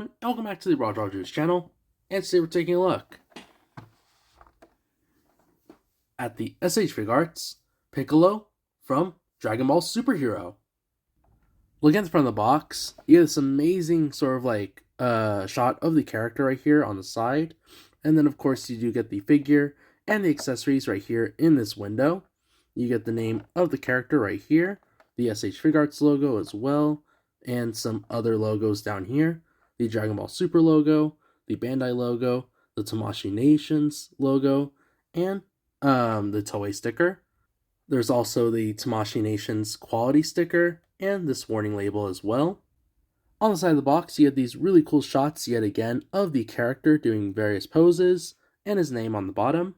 everyone, and welcome back to the Rogers channel, and today we're taking a look at the S.H.Figuarts Piccolo from Dragon Ball Superhero. Looking at the front of the box, you get this amazing sort of like shot of the character right here on the side, and then of course you do get the figure and the accessories right here in this window. You get the name of the character right here, the S.H.Figuarts logo as well, and some other logos down here. The Dragon Ball Super logo, the Bandai logo, the Tamashii Nations logo, and the Toei sticker. There's also the Tamashii Nations quality sticker and this warning label as well. On the side of the box, you have these really cool shots yet again of the character doing various poses and his name on the bottom.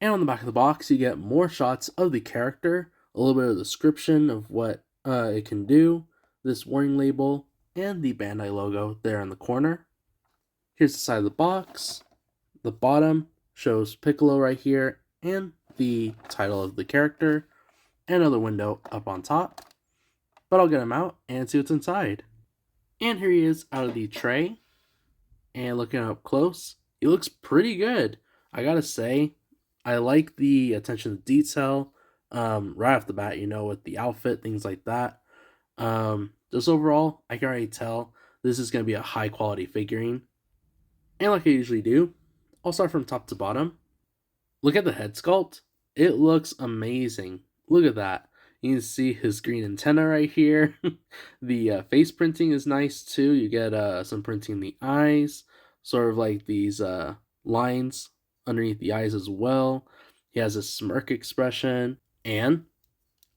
And on the back of the box, you get more shots of the character, a little bit of description of what it can do, this warning label, and the Bandai logo there in the corner. Here's the side of the box. The bottom shows Piccolo right here and the title of the character, and another window up on top. But I'll get him out and see what's inside. And here he is out of the tray. And looking up close, he looks pretty good. I gotta say, I like the attention to detail right off the bat, with the outfit, things like that. Just overall, I can already tell this is going to be a high quality figurine. And like I usually do, I'll start from top to bottom. Look at the head sculpt. It looks amazing. Look at that. You can see his green antenna right here. The face printing is nice too. You get some printing in the eyes, sort of like these lines underneath the eyes as well. He has a smirk expression, and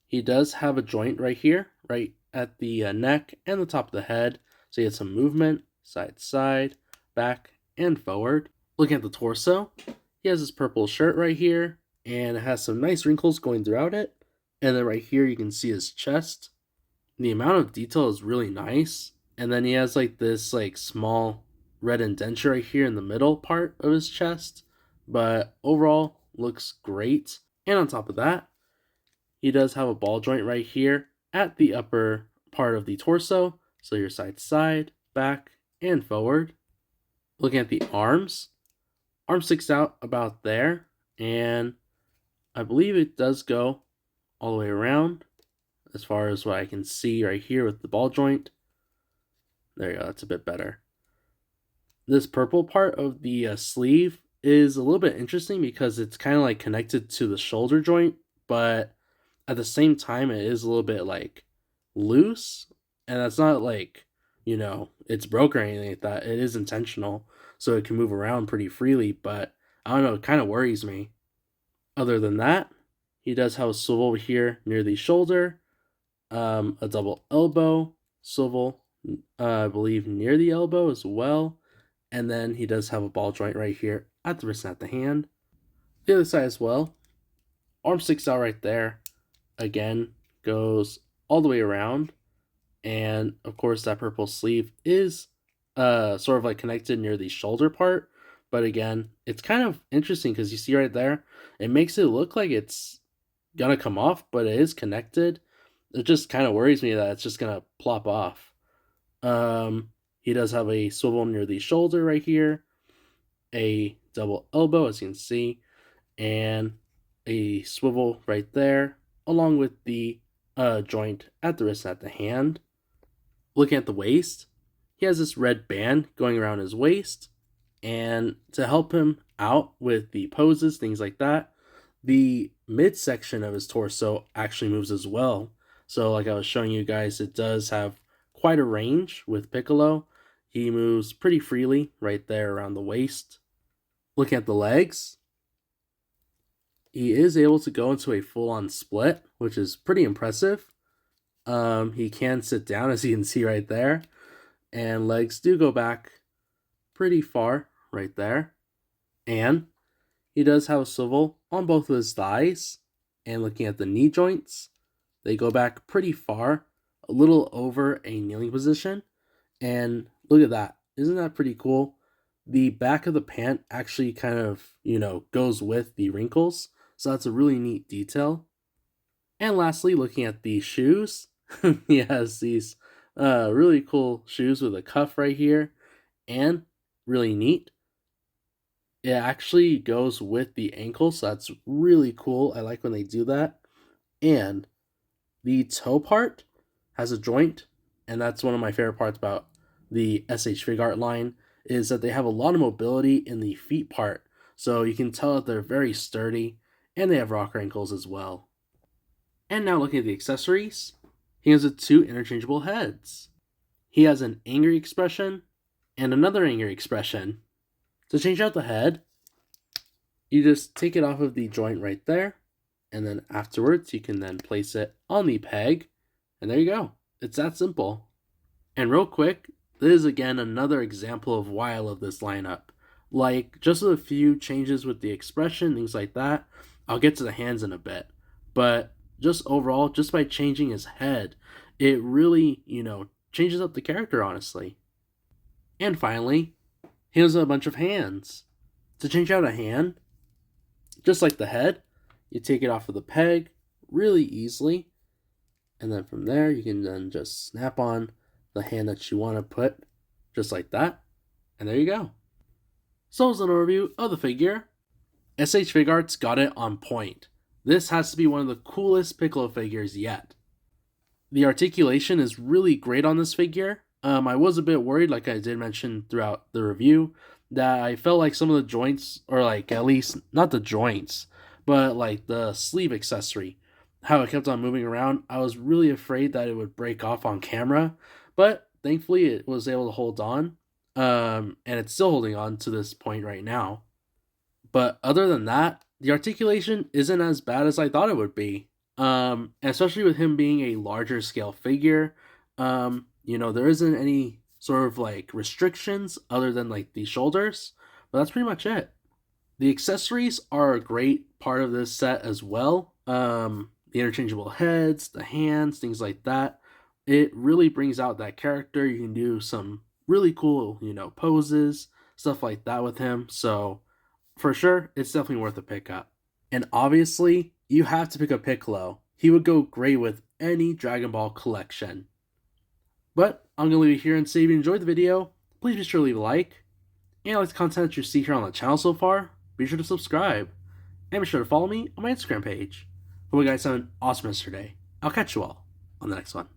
he does have a joint right here, right at the neck and the top of the head. So you get some movement, side to side, back, and forward. Looking at the torso, he has this purple shirt right here, and it has some nice wrinkles going throughout it. And then right here, you can see his chest. The amount of detail is really nice. And then he has like this small red indenture right here in the middle part of his chest. But overall, looks great. And on top of that, he does have a ball joint right here at the upper part of the torso. So your side to side, back, and forward. Looking at the arms sticks out about there. And I believe it does go all the way around as far as what I can see right here with the ball joint. There you go, that's a bit better. This purple part of the sleeve is a little bit interesting because it's kind of like connected to the shoulder joint, but at the same time it is a little bit loose, and that's not it's broken or anything like that. It is intentional, so it can move around pretty freely, but I don't know, it kind of worries me. Other than that, he does have a swivel here near the shoulder, a double elbow swivel, I believe near the elbow as well, and then he does have a ball joint right here at the wrist and at the hand. The other side as well, arm sticks out right there, again, goes all the way around, and of course that purple sleeve is sort of connected near the shoulder part, but again, it's kind of interesting because you see right there, it makes it look like it's gonna come off, but it is connected. It just kind of worries me that it's just gonna plop off. He does have a swivel near the shoulder right here, a double elbow as you can see, and a swivel right there, along with the joint at the wrist and at the hand. Looking at the waist, he has this red band going around his waist, and to help him out with the poses, things like that, the midsection of his torso actually moves as well. So like I was showing you guys, it does have quite a range with Piccolo. He moves pretty freely right there around the waist. Looking at the legs, he is able to go into a full-on split, which is pretty impressive. He can sit down, as you can see right there, and legs do go back pretty far right there. And he does have a swivel on both of his thighs, and looking at the knee joints, they go back pretty far, a little over a kneeling position. And look at that. Isn't that pretty cool? The back of the pant actually kind of, goes with the wrinkles. So that's a really neat detail. And lastly, looking at the shoes, he has these really cool shoes with a cuff right here. And really neat, it actually goes with the ankle, so that's really cool. I like when they do that. And the toe part has a joint, and that's one of my favorite parts about the S.H.Figuarts line, is that they have a lot of mobility in the feet part, so you can tell that they're very sturdy, and they have rocker ankles as well. And now looking at the accessories, he has the two interchangeable heads. He has an angry expression and another angry expression. To change out the head, you just take it off of the joint right there, and then afterwards you can then place it on the peg, and there you go. It's that simple. And real quick, this is again another example of why I love this lineup. Like, just a few changes with the expression, things like that. I'll get to the hands in a bit. But just overall, just by changing his head, it really, changes up the character, honestly. And finally, he has a bunch of hands. To change out a hand, just like the head, you take it off of the peg really easily, and then from there you can then just snap on the hand that you want to put, just like that, and there you go. So as an overview of the figure, S.H.Figuarts got it on point. This has to be one of the coolest Piccolo figures yet. The articulation is really great on this figure. I was a bit worried, like I did mention throughout the review, that I felt like some of the joints, or like at least not the joints, but like the sleeve accessory, how it kept on moving around. I was really afraid that it would break off on camera, but thankfully it was able to hold on, and it's still holding on to this point right now. But other than that, the articulation isn't as bad as I thought it would be. Especially with him being a larger scale figure, there isn't any sort of like restrictions other than like the shoulders, but that's pretty much it. The accessories are a great part of this set as well. The interchangeable heads, the hands, things like that. It really brings out that character. You can do some really cool, poses, stuff like that with him. So for sure, it's definitely worth a pickup. And obviously, you have to pick up Piccolo. He would go great with any Dragon Ball collection. But I'm going to leave it here and say if you enjoyed the video, please be sure to leave a like. And like the content that you see here on the channel so far, be sure to subscribe. And be sure to follow me on my Instagram page. Hope you guys have an awesome rest of your day. I'll catch you all on the next one.